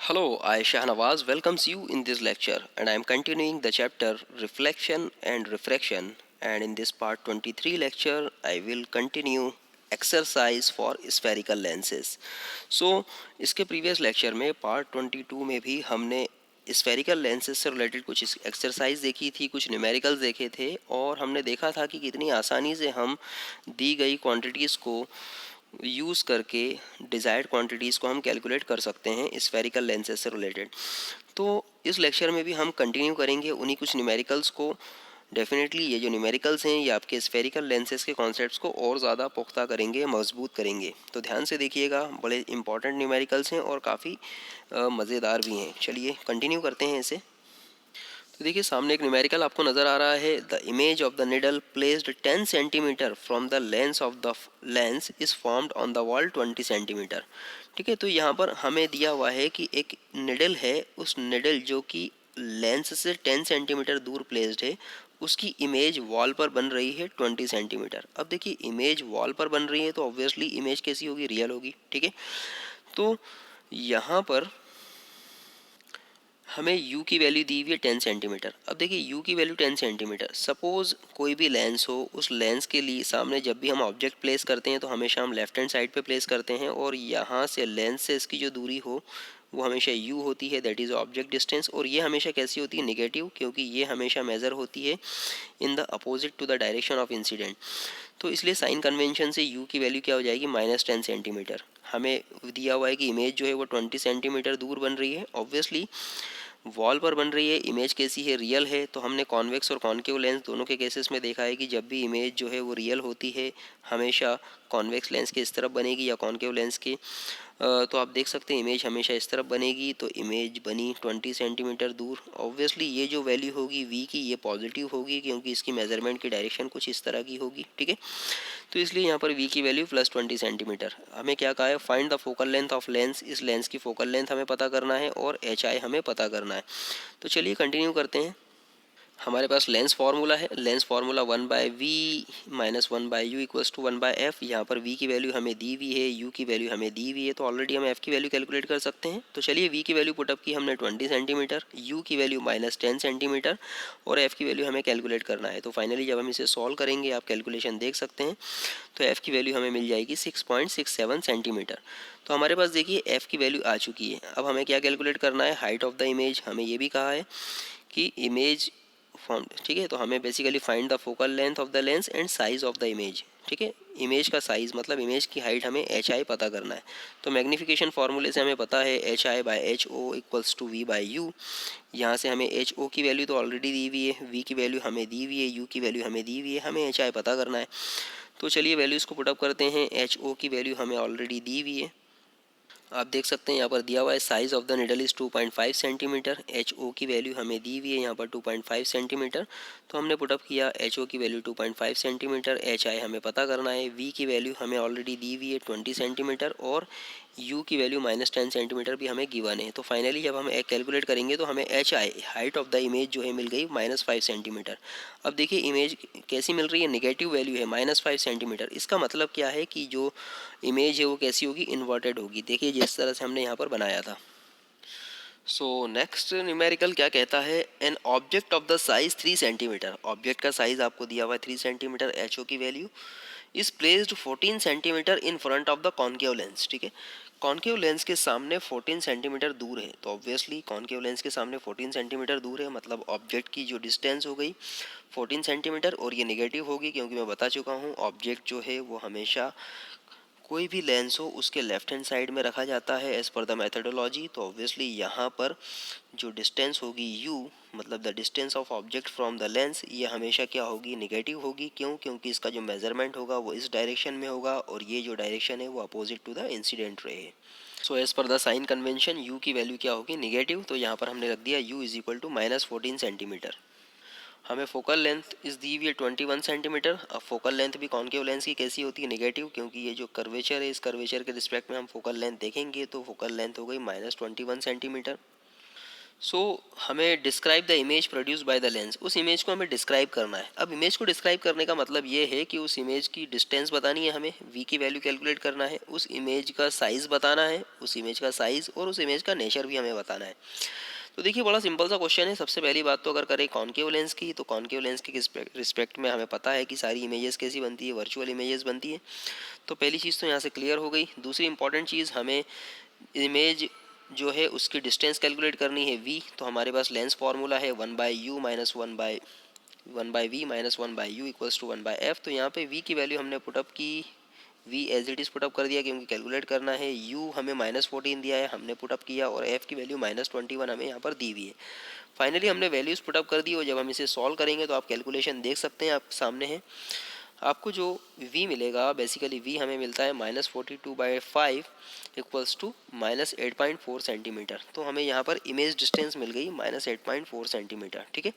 Hello, I Shahnawaz welcomes you in this lecture and I am continuing the chapter Reflection and Refraction, and in this part 23 lecture I will continue exercise for spherical lenses. So इसके previous lecture में part 22 में भी हमने spherical lenses से related कुछ exercise देखी थी, कुछ न्यूमेरिकल्स देखे थे और हमने देखा था कि कितनी आसानी से हम दी गई क्वांटिटीज़ को यूज़ करके डिज़ायर्ड क्वांटिटीज़ को हम कैलकुलेट कर सकते हैं स्फेरिकल लेंसेज से रिलेटेड। तो इस लेक्चर में भी हम कंटिन्यू करेंगे उन्हीं कुछ न्यूमेरिकल्स को। डेफिनेटली ये जो न्यूमेरिकल्स हैं ये आपके स्फेरिकल लेंसेज के कॉन्सेप्ट्स को और ज़्यादा पुख्ता करेंगे, मजबूत करेंगे। तो ध्यान से देखिएगा, बड़े इंपॉर्टेंट न्यूमेरिकल्स हैं और काफ़ी मज़ेदार भी हैं। चलिए कंटिन्यू करते हैं इसे। तो देखिए सामने एक न्यूमेरिकल आपको नज़र आ रहा है। The image of the needle placed 10 centimetre from the lens of the lens is formed on the wall 20 centimetre. ठीक है, तो यहाँ पर हमें दिया हुआ है कि एक निडल है, उस निडल जो कि लेंस से 10 सेंटीमीटर दूर प्लेस्ड है, उसकी इमेज वॉल पर बन रही है 20 सेंटीमीटर। अब देखिए इमेज वॉल पर बन रही है तो ऑब्वियसली इमेज कैसी होगी, रियल होगी। ठीक है, तो यहाँ पर हमें u की वैल्यू दी हुई है 10 सेंटीमीटर। अब देखिए u की वैल्यू 10 सेंटीमीटर, सपोज़ कोई भी लेंस हो, उस लेंस के लिए सामने जब भी हम ऑब्जेक्ट प्लेस करते हैं तो हमेशा हम लेफ्ट हैंड साइड पे प्लेस करते हैं और यहाँ से लेंस से इसकी जो दूरी हो वो हमेशा u होती है, दैट इज़ ऑब्जेक्ट डिस्टेंस। और ये हमेशा कैसी होती है, नेगेटिव, क्योंकि ये हमेशा मेज़र होती है in the opposite to the direction of incident. तो इसलिए साइन कन्वेंशन से u की वैल्यू क्या हो जाएगी, -10 सेंटीमीटर। हमें दिया हुआ है कि इमेज जो है वो 20 सेंटीमीटर दूर बन रही है, ऑब्वियसली वॉल पर बन रही है, इमेज कैसी है, रियल है। तो हमने कॉन्वेक्स और कॉन्केव लेंस दोनों के केसेस में देखा है कि जब भी इमेज जो है वो रियल होती है हमेशा कॉन्वेक्स लेंस के इस तरफ बनेगी या कॉन्केव लेंस के। तो आप देख सकते हैं इमेज हमेशा इस तरफ बनेगी, तो इमेज बनी 20 सेंटीमीटर दूर। ऑब्वियसली ये जो वैल्यू होगी v की ये पॉजिटिव होगी क्योंकि इसकी मेजरमेंट की डायरेक्शन कुछ इस तरह की होगी। ठीक है, तो इसलिए यहाँ पर v की वैल्यू +20 सेंटीमीटर। हमें क्या कहा है, find the focal length of lens. इस लेंस की फोकल लेंथ हमें पता करना है और HI हमें पता करना है। तो चलिए कंटिन्यू करते हैं। हमारे पास लेंस फार्मूला है, lens formula 1/v - 1/u = 1/f। यहाँ पर v की वैल्यू हमें दी हुई है, u की वैल्यू हमें दी हुई है, तो ऑलरेडी हम f की वैल्यू कैलकुलेट कर सकते हैं। तो चलिए v की वैल्यू पुटअप की हमने 20 सेंटीमीटर, u की वैल्यू -10 सेंटीमीटर और f की वैल्यू हमें कैलकुलेट करना है। तो फाइनली जब हम इसे सॉल्व करेंगे, आप कैलकुलेशन देख सकते हैं, तो f की वैल्यू हमें मिल जाएगी 6.67 सेंटीमीटर। तो हमारे पास देखिए f की वैल्यू आ चुकी है। अब हमें क्या कैलकुलेट करना है, हाइट ऑफ द इमेज। हमें ये भी कहा है कि इमेज फॉर्म, ठीक है, तो हमें basically find the focal length of the lens and size of the image. ठीक है, इमेज का साइज मतलब इमेज की हाइट हमें HI पता करना है। तो मैग्नीफिकेशन फार्मूले से हमें पता है HI/HO = V/U। यहाँ से हमें HO की वैल्यू तो ऑलरेडी दी हुई है, V की वैल्यू हमें दी हुई है, U की वैल्यू हमें दी हुई है, हमें HI पता करना है। तो चलिए वैल्यूज़ को पुटअप करते हैं। HO की वैल्यू हमें ऑलरेडी दी हुई है, आप देख सकते हैं यहाँ पर दिया हुआ है size of the needle is 2.5 centimetre. HO की वैल्यू हमें दी हुई है यहाँ पर 2.5 सेंटीमीटर। तो हमने पुटअप किया HO की वैल्यू 2.5 सेंटीमीटर, HI हमें पता करना है, V की वैल्यू हमें ऑलरेडी दी हुई है 20 सेंटीमीटर और U की वैल्यू -10 सेंटीमीटर भी हमें गिवन है। तो फाइनली जब हम कैलकुलेट करेंगे तो हमें HI, height of the image जो है, मिल गई -5 सेंटीमीटर। अब देखिए इमेज कैसी मिल रही है, नेगेटिव वैल्यू है -5 सेंटीमीटर। इसका मतलब क्या है कि जो इमेज है वो कैसी होगी, इन्वर्टेड होगी। देखिए जिस तरह से हमने यहाँ पर बनाया था। सो नेक्स्ट न्यूमेरिकल क्या कहता है, an object of the size 3 centimetre. Object का साइज आपको दिया हुआ है 3 सेंटीमीटर, HO की value is placed 14 centimetre in front of the concave lens. ठीक है, कॉन्केव लेंस के सामने 14 सेंटीमीटर दूर है, तो ऑब्वियसली कॉन्केव लेंस के सामने 14 सेंटीमीटर दूर है, मतलब ऑब्जेक्ट की जो डिस्टेंस हो गई 14 सेंटीमीटर। और ये नेगेटिव होगी क्योंकि मैं बता चुका हूँ ऑब्जेक्ट जो है वो हमेशा कोई भी लेंस हो उसके लेफ्ट हैंड साइड में रखा जाता है एज पर द मेथडोलॉजी। तो ऑब्वियसली यहाँ पर जो डिस्टेंस होगी u, मतलब the distance of object from the lens, ये हमेशा क्या होगी, निगेटिव होगी। क्यों, क्योंकि इसका जो मेजरमेंट होगा वो इस डायरेक्शन में होगा और ये जो डायरेक्शन है वो opposite to the incident ray है। So as per the sign convention u की वैल्यू क्या होगी, निगेटिव। तो यहाँ पर हमने रख दिया u = -14 सेंटीमीटर। हमें फोकल लेंथ इस दी हुई है 21 सेंटीमीटर। अब फोकल लेंथ भी कॉन्केव लेंस की कैसी होती है, नेगेटिव, क्योंकि ये जो कर्वेचर है इस कर्वेचर के रिस्पेक्ट में हम फोकल लेंथ देखेंगे, तो फोकल लेंथ हो गई -21 सेंटीमीटर। सो हमें describe the image produce by the lens, उस इमेज को हमें डिस्क्राइब करना है। अब इमेज को डिस्क्राइब करने का मतलब ये है कि उस इमेज की डिस्टेंस बतानी है, हमें वी की वैल्यू कैलकुलेट करना है, उस इमेज का साइज़ बताना है, उस इमेज का साइज़ और उस इमेज का नेचर भी हमें बताना है। तो देखिए बड़ा सिंपल सा क्वेश्चन है। सबसे पहली बात तो अगर करें कॉनकेव लेंस की, तो कॉनकेव लेंस के रिस्पेक्ट में हमें पता है कि सारी इमेजेस कैसी बनती है, वर्चुअल इमेजेस बनती है। तो पहली चीज़ तो यहाँ से क्लियर हो गई। दूसरी इंपॉर्टेंट चीज़, हमें इमेज जो है उसकी डिस्टेंस कैलकुलेट करनी है v। तो हमारे पास लेंस फार्मूला है 1/u minus 1/v minus 1/u equals to 1/f। तो यहाँ पे v की वैल्यू हमने पुटअप की, v as it is put up कर दिया क्योंकि कैलकुलेट करना है। u हमें -14 दिया है, हमने पुटअप किया, और f की वैल्यू -21 हमें यहाँ पर दी हुई है। फाइनली हमने वैल्यूज़ पुटअप कर दी, और जब हम इसे सॉल्व करेंगे तो आप कैलकुलेशन देख सकते हैं, आप सामने है। आपको जो v मिलेगा, बेसिकली v हमें मिलता है -42/5 इक्वल्स टू -8.4 सेंटीमीटर। तो हमें यहाँ पर इमेज डिस्टेंस मिल गई -8.4 सेंटीमीटर, ठीक है।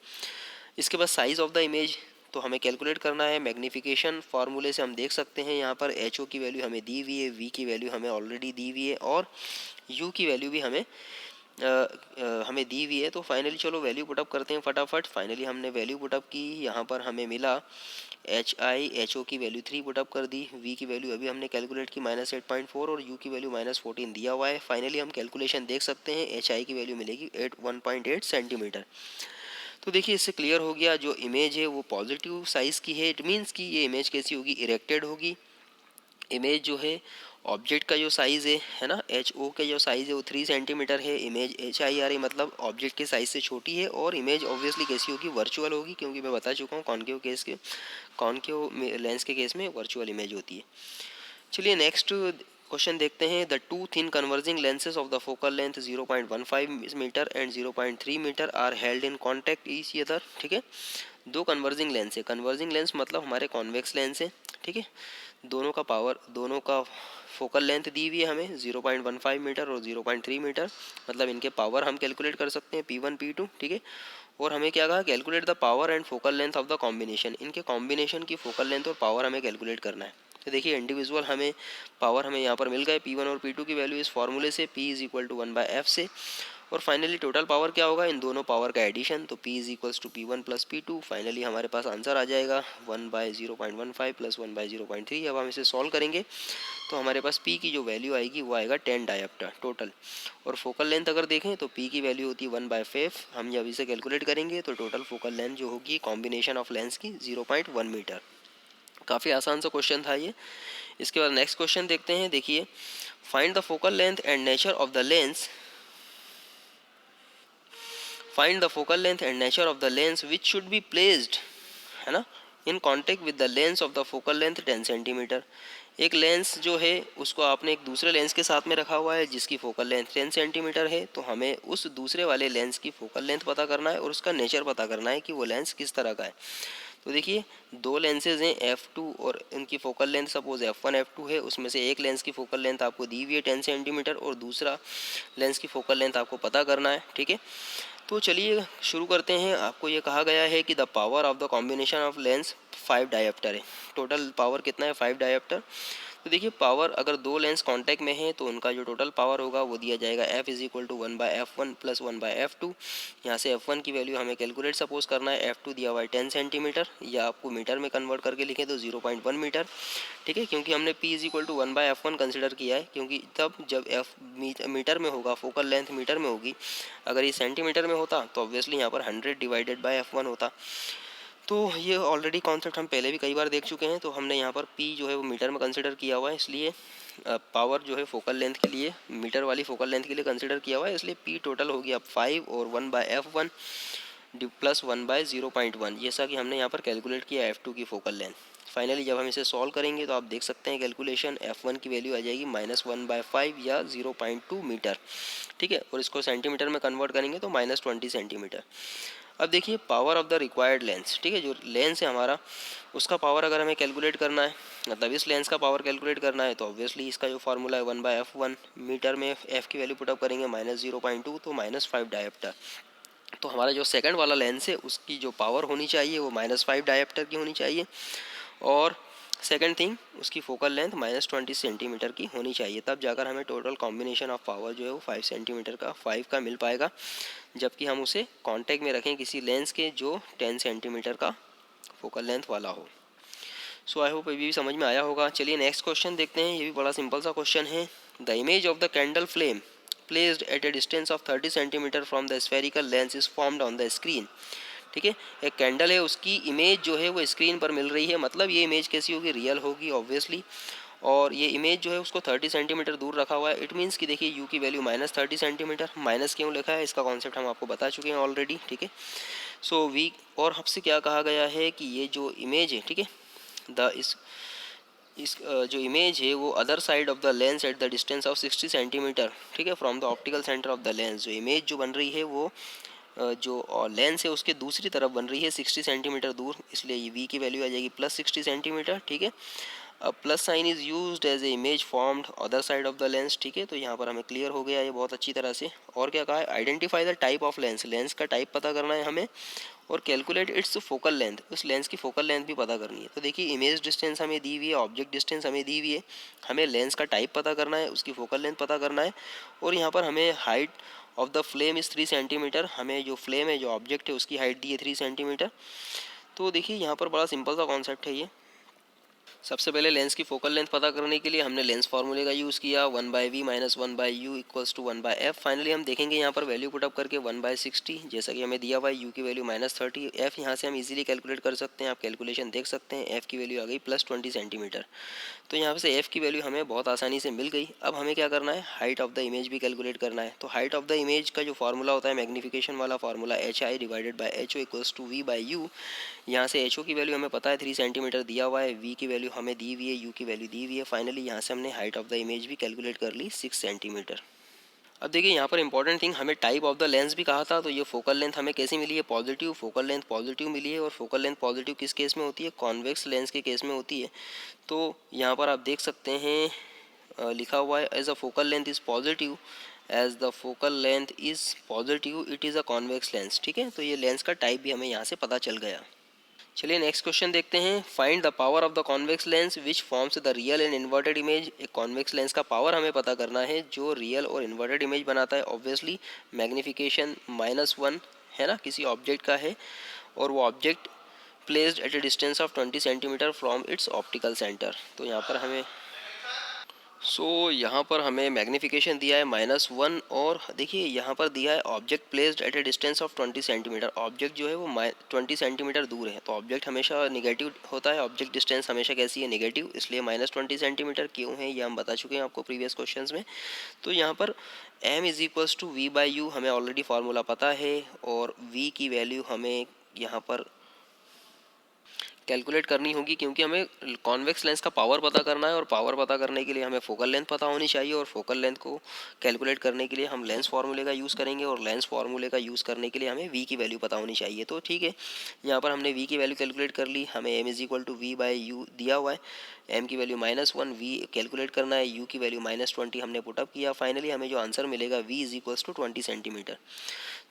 इसके बाद साइज़ ऑफ द इमेज तो हमें कैलकुलेट करना है। मैग्नीफिकेशन फार्मूले से हम देख सकते हैं, यहाँ पर एच ओ की वैल्यू हमें दी हुई है, वी की वैल्यू हमें ऑलरेडी दी हुई है, और यू की वैल्यू भी हमें दी हुई है। तो फाइनली चलो वैल्यू पुटअप करते हैं फटाफट। फाइनली हमने वैल्यू पुटअप की, यहाँ पर हमें मिला एच ओ की वैल्यू 3 पुटअप कर दी, वी की वैल्यू अभी हमने कैलकुलेट की -8.4, और यू की वैल्यू -14 दिया हुआ है। फाइनली हम कैलकुलेशन देख सकते हैं, एच आई की वैल्यू मिलेगी 1.8 सेंटीमीटर। तो देखिए इससे क्लियर हो गया, जो इमेज है वो पॉजिटिव साइज़ की है। इट मीन्स कि ये इमेज कैसी होगी, इरेक्टेड होगी। इमेज जो है ऑब्जेक्ट का जो साइज़ है ना, एच ओ का जो साइज़ है वो 3 सेंटीमीटर है। Image H I R A मतलब ऑब्जेक्ट के साइज़ से छोटी है, और इमेज ऑब्वियसली कैसी होगी, वर्चुअल होगी, क्योंकि मैं बता चुका हूँ कॉनकेव लेंस के केस में वर्चुअल इमेज होती है। चलिए नेक्स्ट क्वेश्चन देखते हैं। The two thin converging lenses of the focal length 0.15 metre and 0.3 metre are held in contact each other, ठीक है। दो कन्वर्जिंग लेंस है, कन्वर्जिंग लेंस मतलब हमारे कॉन्वेक्स लेंस है, ठीक है। दोनों का फोकल लेंथ दी हुई है हमें 0.15 मीटर और 0.3 मीटर, मतलब इनके पावर हम कैलकुलेट कर सकते हैं P1 P2, ठीक है। और हमें क्या कहा, calculate the power and focal length of the combination, इनके कॉम्बिनेशन की फोकल लेंथ और पावर हमें कैलकुलेट करना है। तो देखिए इंडिविजुअल हमें पावर हमें यहाँ पर मिल गए, P1 और P2 की वैल्यू इस फॉर्मूले से, P is equal to 1/f से। और फाइनली टोटल पावर क्या होगा, इन दोनों पावर का एडिशन, तो P is equals to P1 plus P2। Finally हमारे पास आंसर आ जाएगा 1/0.15 प्लस 1/0.3। अब हम इसे सॉल्व करेंगे तो हमारे पास P की जो वैल्यू आएगी वो आएगा 10 डायोप्टर टोटल। और फोकल लेंथ अगर देखें तो P की वैल्यू होती है 1/5। हम जब इसे कैलकुलेट करेंगे तो टोटल फोकल लेंथ जो होगी कॉम्बिनेशन ऑफ लेंस की 0.1 मीटर। काफ़ी आसान सा क्वेश्चन था ये। इसके बाद नेक्स्ट क्वेश्चन देखते हैं। देखिए, find the focal length and nature of the lens, find the focal length and nature of the lens which should be placed, है ना, in contact with the lens of the focal length 10 centimetre. एक lens जो है उसको आपने एक दूसरे lens के साथ में रखा हुआ है जिसकी फोकल लेंथ 10 सेंटीमीटर है। तो हमें उस दूसरे वाले लेंस की फोकल लेंथ पता करना है और उसका नेचर पता करना है कि वो लेंस किस तरह का है। तो देखिए दो लेंसेज हैं f2, और इनकी focal length suppose f1 f2 है। उसमें से एक लेंस की फोकल लेंथ आपको दी हुई है 10 सेंटीमीटर, और दूसरा लेंस की फोकल लेंथ आपको पता करना है, ठीक है। तो चलिए शुरू करते हैं। आपको ये कहा गया है कि the power of the combination of lens 5 dioptre है। टोटल पावर कितना है, 5 डायोप्टर। तो देखिए पावर अगर दो लेंस कांटेक्ट में है तो उनका जो टोटल पावर होगा वो दिया जाएगा F is equal to 1/f1 plus 1/f2। यहाँ से F1 की वैल्यू हमें कैलकुलेट सपोज करना है, F2 दिया हुआ है 10 सेंटीमीटर, या आपको मीटर में कन्वर्ट करके लिखें तो 0.1 मीटर, ठीक है। क्योंकि हमने P is equal to 1/f1 consider किया है, क्योंकि तब जब F मीटर में होगा, फोकल लेंथ मीटर में होगी। अगर ये सेंटीमीटर में होता तो ऑब्वियसली यहाँ पर 100 डिवाइडेड बाय F1 होता। तो ये ऑलरेडी कॉन्सेप्ट हम पहले भी कई बार देख चुके हैं। तो हमने यहाँ पर P जो है वो मीटर में कंसिडर किया हुआ है, इसलिए पावर जो है फोकल लेंथ के लिए, मीटर वाली फोकल लेंथ के लिए कंसिडर किया हुआ है, इसलिए P टोटल होगी अब 5 और 1/f1 प्लस 1/0.1, जैसा कि हमने यहाँ पर कैलकुलेट किया F2 की फोकल लेंथ। फाइनली जब हम इसे सॉल्व करेंगे तो आप देख सकते हैं कैलकुलेशन, F1 की वैल्यू आ जाएगी -1/5 या 0.2 मीटर, ठीक है। और इसको सेंटीमीटर में कन्वर्ट करेंगे तो -20 सेंटीमीटर। अब देखिए power of the required lens, ठीक है, जो लेंस है हमारा उसका पावर अगर हमें कैलकुलेट करना है, मतलब इस लेंस का पावर कैलकुलेट करना है, तो ऑब्वियसली इसका जो फार्मूला है 1/f1, मीटर में f की वैल्यू पुटअप करेंगे -0.2, तो -5 डायोप्टर। तो हमारा जो सेकंड वाला लेंस है उसकी जो पावर होनी चाहिए वो -5 डायोप्टर की होनी चाहिए। और सेकंड थिंग, उसकी फोकल लेंथ -20 सेंटीमीटर की होनी चाहिए, तब जाकर हमें टोटल कॉम्बिनेशन ऑफ पावर जो है वो 5 सेंटीमीटर का 5 का मिल पाएगा, जबकि हम उसे कांटेक्ट में रखें किसी लेंस के जो 10 सेंटीमीटर का फोकल लेंथ वाला हो। सो आई होप ये भी समझ में आया होगा। चलिए नेक्स्ट क्वेश्चन देखते हैं, ये भी बड़ा सिंपल सा क्वेश्चन है। The image of the candle flame placed at A distance of 30 centimetre from the spherical lens is formed on the screen. ठीक है, एक कैंडल है, उसकी इमेज जो है वो स्क्रीन पर मिल रही है, मतलब ये इमेज कैसी होगी, रियल होगी ऑब्वियसली। और ये इमेज जो है उसको 30 सेंटीमीटर दूर रखा हुआ है। इट मीन्स कि देखिए यू की वैल्यू -30 सेंटीमीटर, माइनस क्यों लिखा है इसका कॉन्सेप्ट हम आपको बता चुके हैं ऑलरेडी। ठीक है, सो वी और हमसे क्या कहा गया है कि ये जो इमेज है, ठीक है, द जो इमेज है वो other side of the lens at the distance of 60 centimetre, ठीक है, from the optical centre of the lens. जो इमेज जो बन रही है वो जो लेंस है उसके दूसरी तरफ बन रही है 60 सेंटीमीटर दूर, इसलिए ये वी की वैल्यू आ जाएगी +60 सेंटीमीटर। ठीक है, अब plus sign is used as a image formed other side of the lens. ठीक है, तो यहाँ पर हमें क्लियर हो गया ये बहुत अच्छी तरह से। और क्या कहा है, identify the type of lens, lens का टाइप पता करना है हमें, और कैलकुलेट इट्स फोकल लेंथ, उस लेंस की फोकल लेंथ भी पता करनी है। तो देखिए इमेज डिस्टेंस हमें दी हुई है, ऑब्जेक्ट डिस्टेंस हमें दी हुई है, हमें लेंस का टाइप पता करना है, उसकी फोकल लेंथ पता करना है, और यहाँ पर हमें height of the flame is 3 centimetre, हमें जो फ्लेम है जो ऑब्जेक्ट है उसकी हाइट दी है 3 सेंटीमीटर। तो देखिए यहाँ पर बड़ा सिंपल सा कॉन्सेप्ट है ये। सबसे पहले लेंस की फोकल लेंथ पता करने के लिए हमने लेंस फार्मूले का यूज़ किया, 1/v - 1/u equals to 1/f। Finally हम देखेंगे यहाँ पर वैल्यू पुटअप करके 1/60, जैसा कि हमें दिया हुआ है, u की वैल्यू -30, f यहाँ से हम इजीली कैलकुलेट कर सकते हैं, आप कैलकुलेशन देख सकते हैं, f की वैल्यू आ गई +20 सेंटीमीटर। तो यहाँ से f की वैल्यू हमें बहुत आसानी से मिल गई। अब हमें क्या करना है, हाइट ऑफ द इमेज भी कैलकुलेट करना है। तो हाइट ऑफ द इमेज का जो फार्मूला होता है मैग्नीफिकेशन वाला formula, HI/HO equals to v/u। यहाँ से HO की वैल्यू हमें पता है 3 सेंटीमीटर दिया हुआ है, V की वैल्यू हमें दी हुई है, U की वैल्यू दी हुई है। फाइनली यहाँ से हमने हाइट ऑफ द इमेज भी कैलकुलेट कर ली 6 सेंटीमीटर। अब देखिए यहाँ पर इंपॉर्टेंट थिंग, हमें टाइप ऑफ द लेंस भी कहा था, तो ये फोकल लेंथ हमें कैसी मिली है, पॉजिटिव, फोकल लेंथ पॉजिटिव मिली है। और फोकल लेंथ पॉजिटिव किस केस में होती है, कॉन्वेक्स लेंस के केस में होती है। तो यहाँ पर आप देख सकते हैं लिखा हुआ है as a focal length is positive, as the focal length is positive it is a convex lens. ठीक है, तो ये लेंस का टाइप भी हमें यहाँ से पता चल गया। चलिए नेक्स्ट क्वेश्चन देखते हैं। Find the power of the convex lens which forms the real and inverted image. एक कॉन्वेक्स लेंस का पावर हमें पता करना है जो रियल और इन्वर्टेड इमेज बनाता है। ऑब्वियसली मैग्नीफिकेशन -1 है ना, किसी ऑब्जेक्ट का है, और वो object placed at A distance of 20 centimetre from its optical centre. तो यहाँ पर हमें यहाँ पर हमें मैग्नीफिकेशन दिया है -1, और देखिए यहाँ पर दिया है object placed at A distance of 20 centimetre. Object जो है वो 20 सेंटीमीटर दूर है, तो ऑब्जेक्ट हमेशा निगेटिव होता है, ऑब्जेक्ट डिस्टेंस हमेशा कैसी है, निगेटिव, इसलिए -20 सेंटीमीटर क्यों है ये हम बता चुके हैं आपको प्रीवियस क्वेश्चंस में। तो यहाँ पर m = v/u हमें ऑलरेडी फार्मूला पता है, और v की वैल्यू हमें यहाँ पर कैलकुलेट करनी होगी, क्योंकि हमें कॉन्वेक्स लेंस का पावर पता करना है, और पावर पता करने के लिए हमें फोकल लेंथ पता होनी चाहिए, और फोकल लेंथ को कैलकुलेट करने के लिए हम लेंस फार्मूले का यूज़ करेंगे, और लेंस फार्मूले का यूज़ करने के लिए हमें वी की वैल्यू पता होनी चाहिए। तो ठीक है, यहाँ पर हमने वी की वैल्यू कैलकुलेट कर ली, हमें m = v/u दिया हुआ है, m की वैल्यू -1, v कैलकुलेट करना है, u की वैल्यू -20 हमने पुटअप किया। फाइनली हमें जो आंसर मिलेगा v = 20 सेंटीमीटर।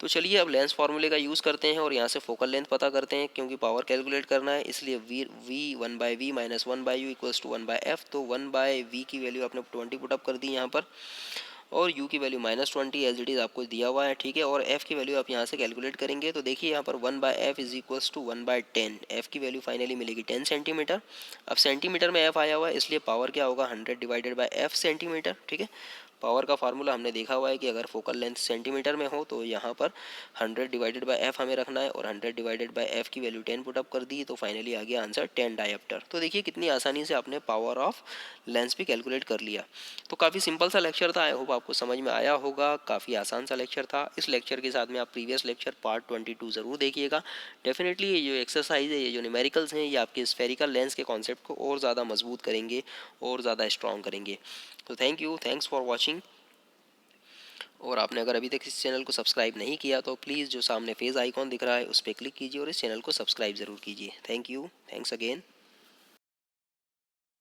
तो चलिए अब लेंस फार्मूले का यूज़ करते हैं और यहाँ से फोकल लेंथ पता करते हैं, क्योंकि पावर कैलकुलेट करना है, इसलिए v 1/v - 1/u equals to 1/f। तो 1/v की वैल्यू आपने 20 पुटअप कर दी यहाँ पर, और u की वैल्यू -20 एज इट इज़ आपको दिया हुआ है। ठीक है, और f की वैल्यू आप यहाँ से कैलकुलेट करेंगे, तो देखिए यहाँ पर 1/f is equals to 1/10। f की वैल्यू फाइनली मिलेगी 10 सेंटीमीटर। अब सेंटीमीटर में f आया हुआ है, इसलिए पावर क्या होगा, 100/f सेंटीमीटर। ठीक है, पावर का फार्मूला हमने देखा हुआ है कि अगर फोकल लेंथ सेंटीमीटर में हो तो यहाँ पर 100/f हमें रखना है, और 100/f की वैल्यू 10 पुटअप कर दी, तो फाइनली आ गया आंसर 10 डायोप्टर। तो देखिए कितनी आसानी से आपने पावर ऑफ लेंस भी कैलकुलेट कर लिया। तो काफ़ी सिंपल सा लेक्चर था, आई होप आपको समझ में आया होगा, काफ़ी आसान सा लेक्चर था। इस लेक्चर के साथ में आप प्रीवियस लेक्चर पार्ट 22 ज़रूर देखिएगा। डेफिनेटली ये जो एक्सरसाइज है, ये जो न्यूमेरिकल्स हैं, ये आपके स्फेरिकल लेंस के कॉन्सेप्ट को और ज़्यादा मजबूत करेंगे और ज़्यादा स्ट्रॉन्ग करेंगे। तो thank you, thanks for watching. और आपने अगर अभी तक इस चैनल को सब्सक्राइब नहीं किया तो प्लीज़ जो सामने फेस आइकॉन दिख रहा है उस पर क्लिक कीजिए और इस चैनल को सब्सक्राइब ज़रूर कीजिए। Thank you, thanks again.